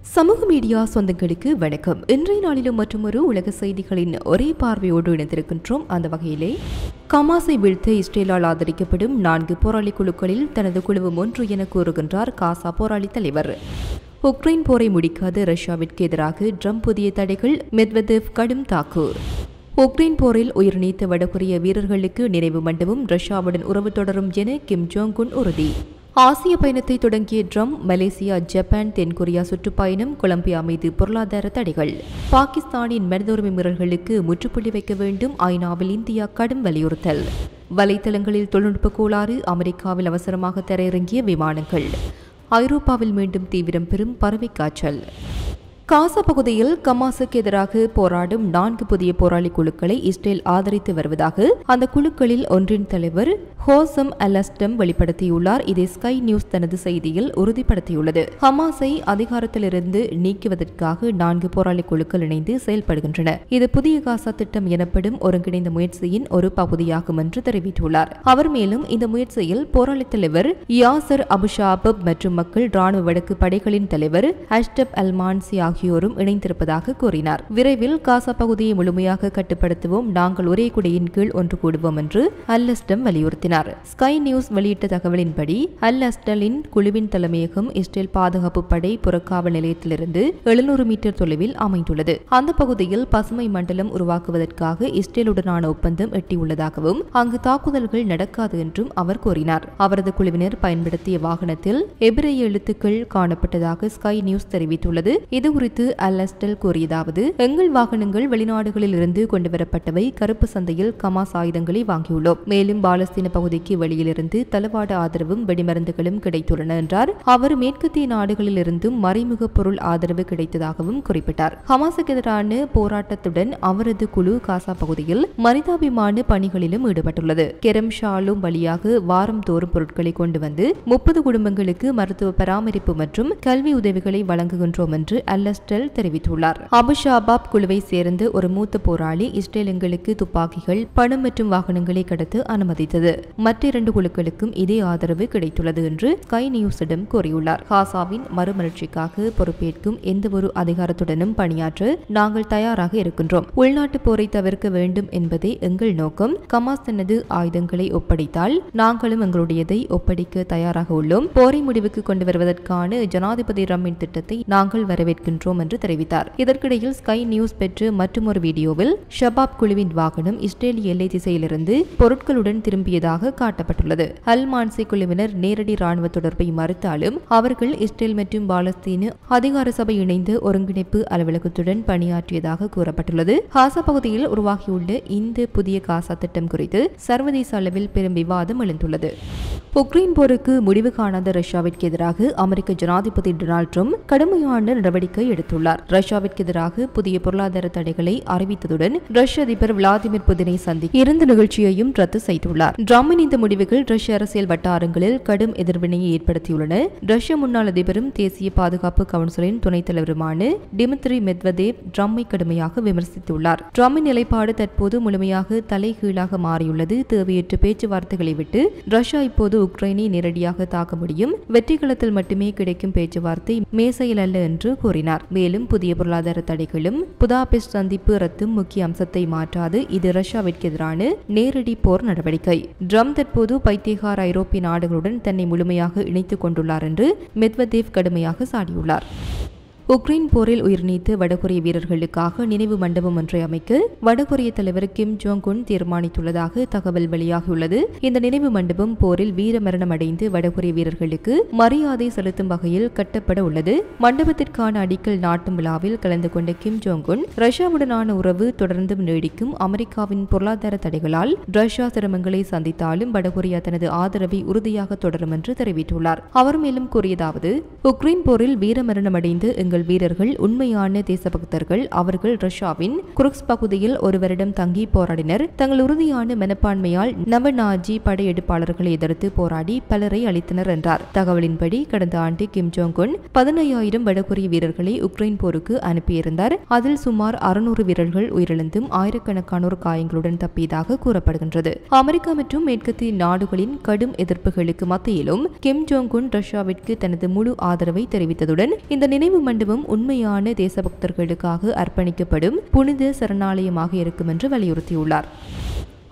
சமூக மீடியா சொந்தங்களுக்கு வணக்கம். இன்றைய நாளிலும் மற்றொரு உலக செய்திகளின் ஒரே பார்வையோடு இணைந்திருக்கின்றோம். அந்த வகையிலே ஹமாஸை வீழ்த்த இஸ்ரேலால் ஆதரிக்கப்படும் 4 போராளி குழுக்களில் தனது குழுவும் ஒன்று என கூறுகின்றார் காசா போராளி தலைவர். உக்ரைன் போரை முடிக்காத ரஷ்யாவிற்கு எதிராக ட்ரம்ப் புதிய தடைகள், மெத்வதேவ் கடும் தாக்கு. உக்ரைன் போரில் உயிர் நீத்த வடகொரிய வீரர்களுக்கு நினைவு மண்டபம், ரஷ்யாவுடன் உறவு தொடரும் என கிம் ஜோங் உன் உறுதி. ஆசிய பயணத்தை தொடங்கிய ட்ரம்ப், மலேசியா, ஜப்பான், தென்கொரியா சுற்றுப்பயணம், கொலம்பியா மீது பொருளாதார தடைகள். பாகிஸ்தானின் மனித உரிமை மீறல்களுக்கு முற்றுப்புள்ளி வைக்க வேண்டும், ஐநாவில் இந்தியா கடும் வலியுறுத்தல். வலைத்தளங்களில் தொழில்நுட்ப கோளாறு, அமெரிக்காவில் அவசரமாக தரையிறங்கிய விமானங்கள். ஐரோப்பாவில் மீண்டும் தீவிரம் பெறும் பறவை காய்ச்சல். காசா பகுதியில் ஹமாஸுக்கு எதிராக போராடும் 4 புதிய போராளி குழுக்களை இஸ்ரேல் ஆதரித்து வருவதாக அந்த குழுக்களில் ஒன்றின் தலைவர் ஹோசம் அல்-அஸ்டம் வெளிப்படுத்தியுள்ளார். இதை ஸ்கை நியூஸ் தனது செய்தியில் உறுதிப்படுத்தியுள்ளது. ஹமாஸை அதிகாரத்திலிருந்து நீக்குவதற்காக 4 போராளி குழுக்கள் இணைந்து செயல்படுகின்றன. இது புதிய காசா திட்டம் எனப்படும் ஒருங்கிணைந்த முயற்சியின் ஒரு பகுதியாகும் என்று தெரிவித்துள்ளார். அவர் மேலும் இந்த முயற்சியில் போராளி தலைவர் யாசர் அபுஷாபப் மற்றும் மக்கள் ராணுவ வடக்கு படைகளின் தலைவர் அஷ்டப் அல்மான்சி ஆகியோரும் இணைந்திருப்பதாக கூறினார். விரைவில் காசா பகுதியை முழுமையாக கட்டுப்படுத்துவோம், நாங்கள் ஒரே குடையின் கீழ் ஒன்று கூடுவோம் என்று அல்-அஸ்டம் வலியுறுத்தினார். ஸ்கை நியூஸ் வெளியிட்ட தகவலின்படி அல்-அஸ்டலின் குழுவின் தலைமையகம் இஸ்ரேல் பாதுகாப்பு படை புறக்காவல் நிலையத்திலிருந்து 700 மீட்டர் தொலைவில் அமைந்துள்ளது. அந்த பகுதியில் பசுமை மண்டலம் உருவாக்குவதற்காக இஸ்ரேலுடனான ஒப்பந்தம் எட்டியுள்ளதாகவும் அங்கு தாக்குதல்கள் நடக்காது என்றும் அவர் கூறினார். அவரது குழுவினர் பயன்படுத்திய வாகனத்தில் எபிரேய எழுத்துக்கள் காணப்பட்டதாக ஸ்கை நியூஸ் தெரிவித்துள்ளது. இது குறித்து அல்-அஸ்டல் கூறியதாவது, எங்கள் வாகனங்கள் வெளிநாடுகளில் இருந்து கொண்டுவரப்பட்டவை, கருப்பு சந்தையில் ஹமாஸ் ஆயுதங்களை வாங்கியுள்ளோம். மேலும் பாலஸ்தீன பகுதிக்கு வெளியிலிருந்து தளவாட ஆதரவும் வெடிமருந்துகளும் கிடைத்துள்ளன என்றார். அவர் மேற்கத்திய நாடுகளில் இருந்தும் மறைமுக பொருள் ஆதரவு கிடைத்ததாகவும் குறிப்பிட்டார். ஹமாஸுக்கு எதிரான போராட்டத்துடன் அவரது குழு காசா பகுதியில் மனிதாபிமான பணிகளிலும் ஈடுபட்டுள்ளது. கெரம் ஷாலும் வழியாக வாரந்தோறும் பொருட்களை கொண்டு வந்து 30 குடும்பங்களுக்கு மருத்துவ பராமரிப்பு மற்றும் கல்வி உதவிகளை வழங்குகின்றோம் என்று அல்-அஸ்டல் தெரிவித்துள்ளார். அபுஷாபாப் குழுவை சேர்ந்த ஒரு மூத்த போராளி, இஸ்ரேல் எங்களுக்கு துப்பாக்கிகள், பணம் மற்றும் வாகனங்களை கடத்த அனுமதித்தது. மற்ற 2 குழுக்களுக்கும் இதே ஆதரவு கிடைத்துள்ளது என்று ஸ்கை நியூஸிடம் கூறியுள்ளார். காசாவின் மறுமலர்ச்சிக்காக பொறுப்பேற்கும் எந்தவொரு அதிகாரத்துடனும் பணியாற்ற நாங்கள் தயாராக இருக்கின்றோம். உள்நாட்டு போரை தவிர்க்க வேண்டும் என்பதே எங்கள் நோக்கம். ஹமாஸ் தனது ஆயுதங்களை ஒப்படைத்தால் நாங்களும் எங்களுடையதை ஒப்படைக்க தயாராக உள்ளோம். போரை முடிவுக்கு கொண்டு வருவதற்கான ஜனாதிபதி ட்ரம்பின் திட்டத்தை நாங்கள் வரவேற்கின்றோம் என்று தெரிவித்தார். இதற்கிடையில் ஸ்கை நியூஸ் பெற்ற மற்றொரு வீடியோவில் ஷபாப் குழுவின் வாகனம் இஸ்ரேலிய எல்லை திசையிலிருந்து பொருட்களுடன் திரும்பியதாக காட்டப்பட்டுள்ளது. அல்-மான்சி குழுவினர் நேரடி ராணுவ தொடர்பை மறுத்தாலும் அவர்கள் இஸ்ரேல் மற்றும் பாலஸ்தீன அதிகார சபை இணைந்த ஒருங்கிணைப்பு அலுவலகத்துடன் பணியாற்றியதாக கூறப்பட்டுள்ளது. காசா பகுதியில் உருவாகியுள்ள இந்த புதிய காசா திட்டம் குறித்து சர்வதேச அளவில் பெரும் விவாதம் எழுந்துள்ளது. உக்ரைன் போருக்கு முடிவு காணாத ரஷ்யாவிற்கு எதிராக அமெரிக்க ஜனாதிபதி டொனால்ட் ட்ரம்ப் கடுமையான நடவடிக்கை எடுத்துள்ளார். ரஷ்யாவிற்கு எதிராக புதிய பொருளாதார தடைகளை அறிவித்ததுடன் ரஷ்ய அதிபர் விளாடிமிர் புதினை சந்திக்க இருந்த நிகழ்ச்சியையும் ரத்து செய்துள்ளார். ட்ரம்பின் இந்த முடிவுகள் ரஷ்ய அரசியல் வட்டாரங்களில் கடும் எதிர்வினையை ஏற்படுத்தியுள்ளன. ரஷ்ய முன்னாள் அதிபரும் தேசிய பாதுகாப்பு கவுன்சிலின் துணைத் தலைவருமான டிமித்ரி மெத்வதேவ் ட்ரம்பை கடுமையாக விமர்சித்துள்ளார். ட்ரம்பின் நிலைப்பாடு தற்போது முழுமையாக தலைகீழாக மாறியுள்ளது. தேவையற்ற பேச்சுவார்த்தைகளை விட்டு ரஷ்யா இப்போது உக்ரைனை நேரடியாக தாக்க முடியும். வெற்றிகளத்தில் மட்டுமே கிடைக்கும் பேச்சுவார்த்தை மேசையில் அல்ல என்று கூறினார். மேலும் புதிய பொருளாதார தடைகளும் புதாபெஸ்ட் சந்திப்பு ரத்தும் முக்கிய அம்சத்தை மாற்றாது. இது ரஷ்யாவிற்கு எதிரான நேரடி போர் நடவடிக்கை. ட்ரம்ப் தற்போது பைத்தியகார ஐரோப்பிய நாடுகளுடன் தன்னை முழுமையாக இணைத்துக் கொண்டுள்ளார் என்று மெத்வதேவ் கடுமையாக சாடியுள்ளார். உக்ரைன் போரில் உயிர் நீத்த வடகொரிய வீரர்களுக்காக நினைவு மண்டபம் ஒன்றை அமைக்க வடகொரிய தலைவர் கிம் ஜோங் உன் தீர்மானித்துள்ளதாக தகவல் வெளியாகியுள்ளது. இந்த நினைவு மண்டபம் போரில் வீரமரணம் அடைந்து வடகொரிய வீரர்களுக்கு மரியாதை செலுத்தும் வகையில் கட்டப்பட உள்ளது. மண்டபத்திற்கான அடிக்கல் நாட்டும் விழாவில் கலந்து கொண்ட கிம் ஜோங் உன், ரஷ்யாவுடனான உறவு தொடர்ந்தும் நீடிக்கும், அமெரிக்காவின் பொருளாதார தடைகளால் ரஷ்யா சிரமங்களை சந்தித்தாலும் வடகொரியா தனது ஆதரவை உறுதியாக தொடரும் என்று தெரிவித்துள்ளார். அவர் மேலும் கூறியதாவது, உக்ரைன் போரில் வீரமரணம் அடைந்து எங்கள் வீரர்கள் உண்மையான தேசபக்தர்கள். அவர்கள் ரஷ்யாவின் குருக்ஸ் பகுதியில் ஒரு வருடம் தங்கி போராடினர். தங்கள் உறுதியான மனப்பான்மையால் நவநாஜி படையெடுப்பாளர்களை எதிர்த்து போராடி பலரை அளித்தனர் என்றார். தகவலின்படி கடந்த ஆண்டு கிம் ஜோங் உன் 15,000 வடகொரிய வீரர்களை உக்ரைன் போருக்கு அனுப்பியிருந்தார். அதில் சுமார் 600 வீரர்கள் உயிரிழந்தும் ஆயிரக்கணக்கானோர் காயங்களுடன் தப்பியதாக கூறப்படுகின்றது. அமெரிக்கா மற்றும் மேற்கத்திய நாடுகளின் கடும் எதிர்ப்புகளுக்கு மத்தியிலும் கிம் ஜோங் உன் ரஷ்யாவிற்கு தனது முழு ஆதரவை தெரிவித்ததுடன் இந்த நினைவு மண்டபம் இதுவும் உண்மையான தேசபக்தர்களுக்காக அர்ப்பணிக்கப்படும் புனித சரணாலயமாக இருக்கும் என்று வலியுறுத்தியுள்ளார்.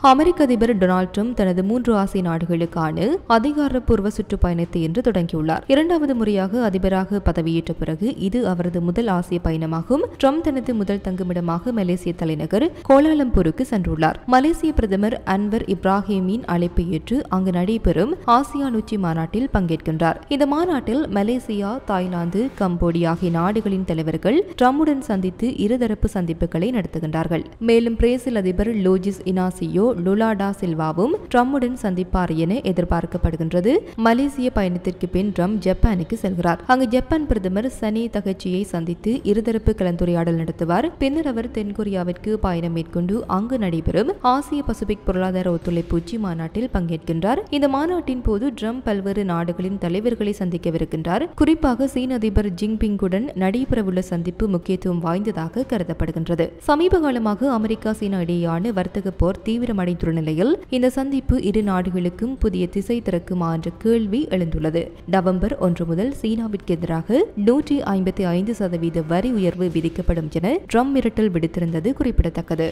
அமெரிக்க அதிபர் டொனால்ட் ட்ரம்ப் தனது 3 ஆசிய நாடுகளுக்கான அதிகாரப்பூர்வ சுற்றுப்பயணத்தை இன்று தொடங்கியுள்ளார். 2வது முறையாக அதிபராக பதவியேற்ற பிறகு இது அவரது முதல் ஆசிய பயணமாகும். ட்ரம்ப் தனது முதல் தங்குமிடமாக மலேசிய தலைநகர் கோலாலம்பூருக்கு சென்றுள்ளார். மலேசிய பிரதமர் அன்வர் இப்ராஹிமின் அழைப்பை ஏற்று அங்கு நடைபெறும் ஆசியான் உச்சி மாநாட்டில் பங்கேற்கின்றார். இந்த மாநாட்டில் மலேசியா, தாய்லாந்து, கம்போடியா ஆகிய நாடுகளின் தலைவர்கள் ட்ரம்புடன் சந்தித்து இருதரப்பு சந்திப்புகளை நடத்துகின்றார்கள். மேலும் பிரேசில் அதிபர் லூயிஸ் இனாசியோ லுலா டா சில்வாவும் ட்ரம்புடன் சந்திப்பார் என எதிர்பார்க்கப்படுகின்றது. மலேசிய பயணத்திற்கு பின் ட்ரம்ப் ஜப்பானுக்கு செல்கிறார். அங்கு ஜப்பான் பிரதமர் சனி தகச்சியை சந்தித்து இருதரப்பு கலந்துரையாடல் நடத்துவார். பின்னர் அவர் தென்கொரியாவிற்கு பயணம் மேற்கொண்டு அங்கு நடைபெறும் ஆசிய பசிபிக் பொருளாதார ஒத்துழைப்பு உச்சி மாநாட்டில் பங்கேற்கின்றார். இந்த மாநாட்டின் போது ட்ரம்ப் பல்வேறு நாடுகளின் தலைவர்களை சந்திக்கவிருக்கின்றார். குறிப்பாக சீன அதிபர் ஜின்பிங்குடன் நடைபெறவுள்ள சந்திப்பு முக்கியத்துவம் வாய்ந்ததாக கருதப்படுகின்றது. சமீப காலமாக அமெரிக்கா, சீனா இடையேயான வர்த்தக போர் தீவிரமடைந்துள்ள நிலையில் இந்த சந்திப்பு இரு நாடுகளுக்கும் புதிய திசை திறக்குமா என்ற கேள்வி எழுந்துள்ளது. நவம்பர் 1 முதல் சீனாவிற்கு எதிராக 155% வரி உயர்வு விதிக்கப்படும் என ட்ரம்ப் மிரட்டல் விடுத்திருந்தது குறிப்பிடத்தக்கது.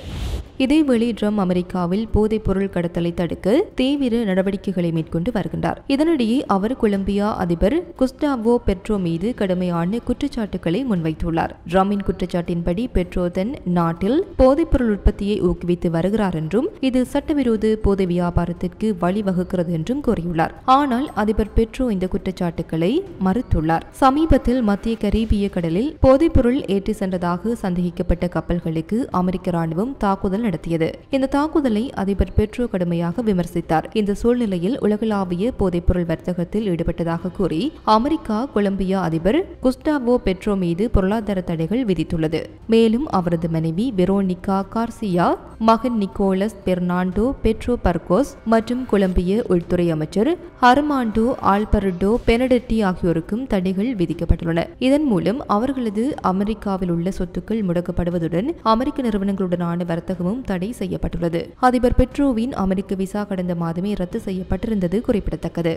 இதேவேளை ட்ரம்ப் அமெரிக்காவில் போதைப் பொருள் கடத்தலை தடுக்க தீவிர நடவடிக்கைகளை மேற்கொண்டு வருகின்றார். இதனிடையே அவர் கொலம்பியா அதிபர் குஸ்டாவோ பெட்ரோ மீது கடுமையான குற்றச்சாட்டுகளை முன்வைத்துள்ளார். ட்ரம்பின் குற்றச்சாட்டின்படி பெட்ரோ தன் நாட்டில் போதைப்பொருள் உற்பத்தியை ஊக்குவித்து வருகிறார் என்றும் இது சட்டவிரோத போதை வியாபாரத்திற்கு வழிவகுக்கிறது என்றும் கூறியுள்ளார். ஆனால் அதிபர் பெட்ரோ இந்த குற்றச்சாட்டுகளை மறுத்துள்ளார். சமீபத்தில் மத்திய கரீபிய கடலில் போதைப்பொருள் ஏற்றி சென்றதாக சந்தேகிக்கப்பட்ட கப்பல்களுக்கு அமெரிக்க ராணுவம் தாக்குதல் நடத்தியது. இந்த தாக்குதலை அதிபர் பெட்ரோ கடுமையாக விமர்சித்தார். இந்த சூழ்நிலையில் உலகளாவிய போதைப்பொருள் வர்த்தகத்தில் ஈடுபட்டதாக கூறி அமெரிக்கா கொலம்பியா அதிபர் குஸ்டாவோ பெட்ரோ மீது பொருளாதார தடைகள் விதித்துள்ளது. மேலும் அவரது மனைவி வெரோனிகா கார்சியா, மகன் நிக்கோலஸ் பெர்னாண்டோ பெட்ரோ பர்கோஸ் மற்றும் கொலம்பிய உள்துறை அமைச்சர் ஹர்மாண்டோ ஆல்பர்டோ பெனடெட்டி ஆகியோருக்கும் தடைகள் விதிக்கப்பட்டுள்ளன. இதன் மூலம் அவர்களது அமெரிக்காவில் உள்ள சொத்துக்கள் முடக்கப்படுவதுடன் அமெரிக்க நிறுவனங்களுடனான வர்த்தகமும் தடை செய்யப்பட்டுள்ளது. அதிபர் பெட்ரோவின் அமெரிக்க விசா கடந்த மாதமே ரத்து செய்யப்பட்டிருந்தது குறிப்பிடத்தக்கது.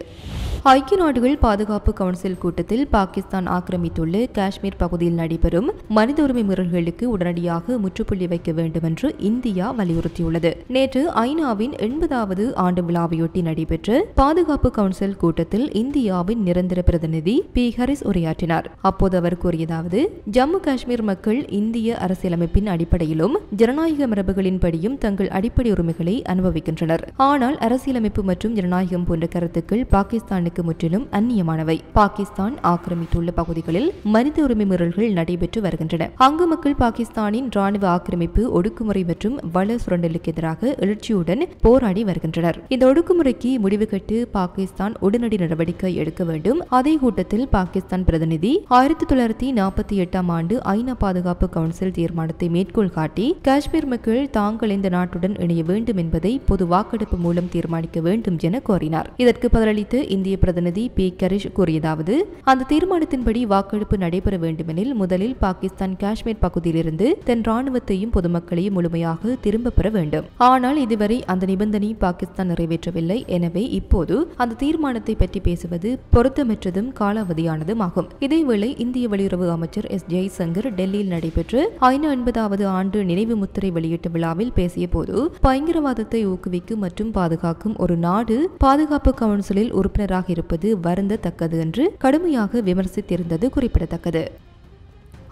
ஐக்கிய நாடுகள் பாதுகாப்பு கவுன்சில் கூட்டத்தில் பாகிஸ்தான் ஆக்கிரமித்துள்ள காஷ்மீர் பகுதியில் நடைபெறும் மனித உரிமை மீறல்களுக்கு உடனடியாக முற்றுப்புள்ளி வைக்க வேண்டும் என்று இந்தியா வலியுறுத்தியுள்ளது. நேற்று ஐநாவின் 80வது ஆண்டு விழாவையொட்டி நடைபெற்ற பாதுகாப்பு கவுன்சில் கூட்டத்தில் இந்தியாவின் நிரந்தர பிரதிநிதி பி ஹரிஸ் உரையாற்றினார். அப்போது அவர் கூறியதாவது: ஜம்மு காஷ்மீர் மக்கள் இந்திய அரசியலமைப்பின் அடிப்படையிலும் ஜனநாயக மரபுகளின்படியும் தங்கள் அடிப்படை உரிமைகளை அனுபவிக்கின்றனர். ஆனால் அரசியலமைப்பு மற்றும் ஜனநாயகம் போன்ற கருத்துக்கள் பாகிஸ்தானுக்கு முற்றிலும் அந்நியமானவை. பாகிஸ்தான் ஆக்கிரமித்துள்ள பகுதிகளில் மனித உரிமை மீறல்கள் நடைபெற்று வருகின்றன. அங்கு மக்கள் பாகிஸ்தானின் ராணுவ ஆக்கிரமிப்பு, ஒடுக்குமுறை மற்றும் வள சுரண்டலுக்கு எதிராக எழுச்சியுடன் போராடி வருகின்றனர். இந்த ஒடுக்குமுறைக்கு முடிவு கட்டு பாகிஸ்தான் உடனடி நடவடிக்கை எடுக்க வேண்டும். அதே கூட்டத்தில் பாகிஸ்தான் பிரதிநிதி 1948ஆம் ஆண்டு ஐநா பாதுகாப்பு கவுன்சில் தீர்மானத்தை மேற்கோள் காட்டி காஷ்மீர் மக்கள் தாங்கள் இந்த நாட்டுடன் இணைய வேண்டும் என்பதை பொது வாக்கெடுப்பு மூலம் தீர்மானிக்க வேண்டும் என கோரினார். இதற்கு பதிலளித்த இந்திய பிரதிநிதி பி கரிஷ் கூறியதாவது: அந்த தீர்மானத்தின்படி வாக்கெடுப்பு நடைபெற வேண்டுமெனில் முதலில் பாகிஸ்தான் காஷ்மீர் பகுதியிலிருந்து தன் ராணுவத்தையும் பொதுமக்களையும் முழுமையாக திரும்ப பெற வேண்டும். ஆனால் இதுவரை அந்த நிபந்தனை பாகிஸ்தான் நிறைவேற்றவில்லை. எனவே இப்போது அந்த தீர்மானத்தை பற்றி பேசுவது பொருத்தமற்றதும் காலாவதியானதும் ஆகும். இதேவேளை இந்திய வெளியுறவு அமைச்சர் எஸ் ஜெய்சங்கர் டெல்லியில் நடைபெற்ற ஐநா 80வது ஆண்டு நினைவு முத்திரை வெளியீட்டு விழாவில் பேசிய போது பயங்கரவாதத்தை ஊக்குவிக்கும் மற்றும் பாதுகாக்கும் ஒரு நாடு பாதுகாப்பு கவுன்சிலில் உறுப்பினராக இருப்பது வருந்தத்தக்கது என்று கடுமையாக விமர்சித்திருந்தது குறிப்பிடத்தக்கது.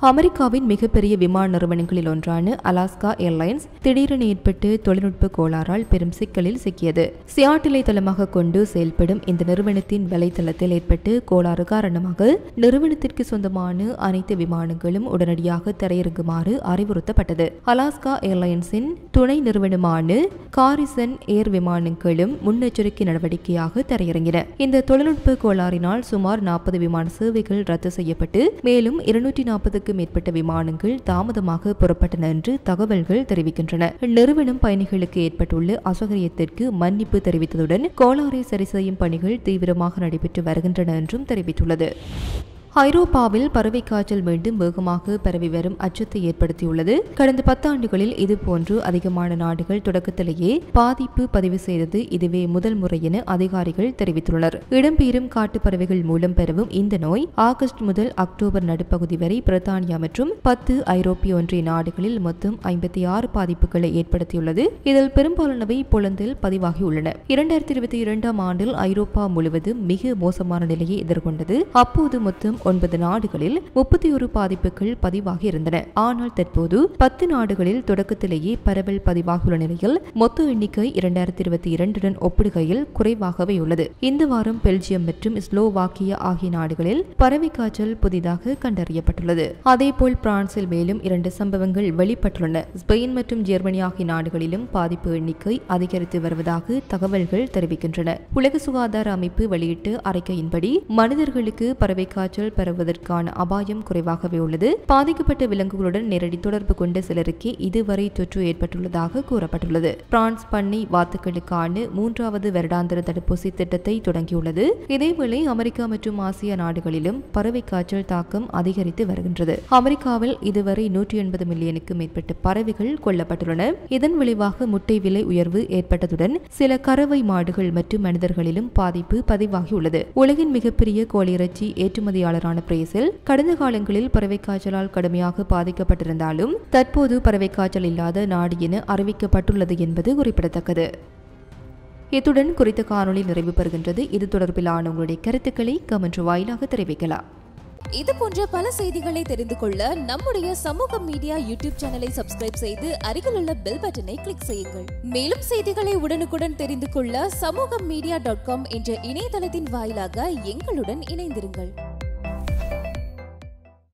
அமெரிக்காவின் மிகப்பெரிய விமான நிறுவனங்களில் ஒன்றான அலாஸ்கா ஏர்லைன்ஸ் திடீரென ஏற்பட்டு தொழில்நுட்ப கோளாறால் பெரும் சிக்கலில் சிக்கியது. சியாட்டிலை தளமாக கொண்டு செயல்படும் இந்த நிறுவனத்தின் வலைத்தளத்தில் ஏற்பட்டு கோளாறு காரணமாக நிறுவனத்திற்கு சொந்தமான அனைத்து விமானங்களும் உடனடியாக தரையிறங்குமாறு அறிவுறுத்தப்பட்டது. அலாஸ்கா ஏர்லைன்ஸின் துணை நிறுவனமான காரிசன் ஏர் விமானங்களும் முன்னெச்சரிக்கை நடவடிக்கையாக தரையிறங்கின. இந்த தொழில்நுட்ப கோளாறினால் சுமார் 40 விமான சேவைகள் ரத்து செய்யப்பட்டு மேலும் 240 மேற்பட்ட விமானங்கள் தாமதமாக புறப்பட்டன என்று தகவல்கள் தெரிவிக்கின்றன. நிறுவனம் பயணிகளுக்கு ஏற்பட்டுள்ள அசௌகரியத்திற்கு மன்னிப்பு தெரிவித்ததுடன் கோளாறை சரி செய்யும் பணிகள் தீவிரமாக நடைபெற்று வருகின்றன என்றும் தெரிவித்துள்ளது. ஐரோப்பாவில் பறவை காய்ச்சல் மீண்டும் வேகமாக பரவி வரும் அச்சத்தை ஏற்படுத்தியுள்ளது. கடந்த 10 ஆண்டுகளில் இதுபோன்று அதிகமான நாடுகள் தொடக்கத்திலேயே பாதிப்பு பதிவு செய்தது இதுவே முதல் முறை என அதிகாரிகள் தெரிவித்துள்ளனர். இடம்பெயரும் காட்டு பறவைகள் மூலம் பரவும் இந்த நோய் ஆகஸ்ட் முதல் அக்டோபர் நடுப்பகுதி வரை பிரித்தானியா மற்றும் 10 ஐரோப்பிய ஒன்றிய நாடுகளில் மொத்தம் 56 பாதிப்புகளை ஏற்படுத்தியுள்ளது. இதில் பெரும்பாலானவை போலந்தில் பதிவாகியுள்ளன. 2022ஆம் ஆண்டில் ஐரோப்பா முழுவதும் மிக மோசமான நிலையை எதிர்கொண்டது. அப்போது மொத்தம் 9 நாடுகளில் 31 பாதிப்புகள் பதிவாகி இருந்தன. ஆனால் தற்போது 10 நாடுகளில் தொடக்கத்திலேயே பரவல் பதிவாகியுள்ள நிலையில் மொத்த எண்ணிக்கை 2022உடன் ஒப்பிடுகையில் குறைவாகவே உள்ளது. இந்த வாரம் பெல்ஜியம் மற்றும் ஸ்லோவாக்கியா ஆகிய நாடுகளில் பறவை காய்ச்சல் புதிதாக கண்டறியப்பட்டுள்ளது. அதேபோல் பிரான்சில் மேலும் 2 சம்பவங்கள் வெளிப்பட்டுள்ளன. ஸ்பெயின் மற்றும் ஜெர்மனி ஆகிய நாடுகளிலும் பாதிப்பு எண்ணிக்கை அதிகரித்து வருவதாக தகவல்கள் தெரிவிக்கின்றன. உலக சுகாதார அமைப்பு வெளியிட்ட அறிக்கையின்படி மனிதர்களுக்கு பறவை காய்ச்சல் பரவுவதற்கான அபாயம் குறைவாகவே உள்ளது. பாதிக்கப்பட்ட விலங்குகளுடன் நேரடி தொடர்பு கொண்ட சிலருக்கே இதுவரை தொற்று ஏற்பட்டுள்ளதாக கூறப்பட்டுள்ளது. பிரான்ஸ் பண்ணை வாத்துக்களுக்கான 3வது வருடாந்திர தடுப்பூசி திட்டத்தை தொடங்கியுள்ளது. இதேவேளை அமெரிக்கா மற்றும் ஆசிய நாடுகளிலும் பறவை காய்ச்சல் தாக்கம் அதிகரித்து வருகின்றது. அமெரிக்காவில் இதுவரை 180 மில்லியனுக்கு மேற்பட்ட பறவைகள் கொல்லப்பட்டுள்ளன. இதன் விளைவாக முட்டை விலை உயர்வு ஏற்பட்டதுடன் சில கறவை மாடுகள் மற்றும் மனிதர்களிலும் பாதிப்பு பதிவாகியுள்ளது. உலகின் மிகப்பெரிய கோழி இறைச்சி ஏற்றுமதியாளரான பிரேசில் கடந்த காலங்களில் பறவை காய்ச்சலால் கடுமையாக பாதிக்கப்பட்டிருந்தாலும் தற்போது பறவை காய்ச்சல் இல்லாத நாடு என அறிவிக்கப்பட்டுள்ளது என்பது குறிப்பிடத்தக்கது. இத்துடன் குறித்த காணொளி நிறைவு பெறுகின்றது. இது தொடர்பிலான உங்களுடைய கருத்துக்களை கமெண்ட் வாயிலாக தெரிவிக்கலாம். இது போன்ற பல செய்திகளை தெரிந்து கொள்ள நம்முடைய சமூக மீடியா யூடியூப் சேனலை சப்ஸ்கிரைப் செய்து அருகில் உள்ள பெல் பட்டனை கிளிக் செய்யுங்கள். மேலும் செய்திகளை உடனுக்குடன் தெரிந்து கொள்ள samoogamedia.com என்ற இணையதளத்தின் வாயிலாக எங்களுடன் இணைந்திருங்கள்.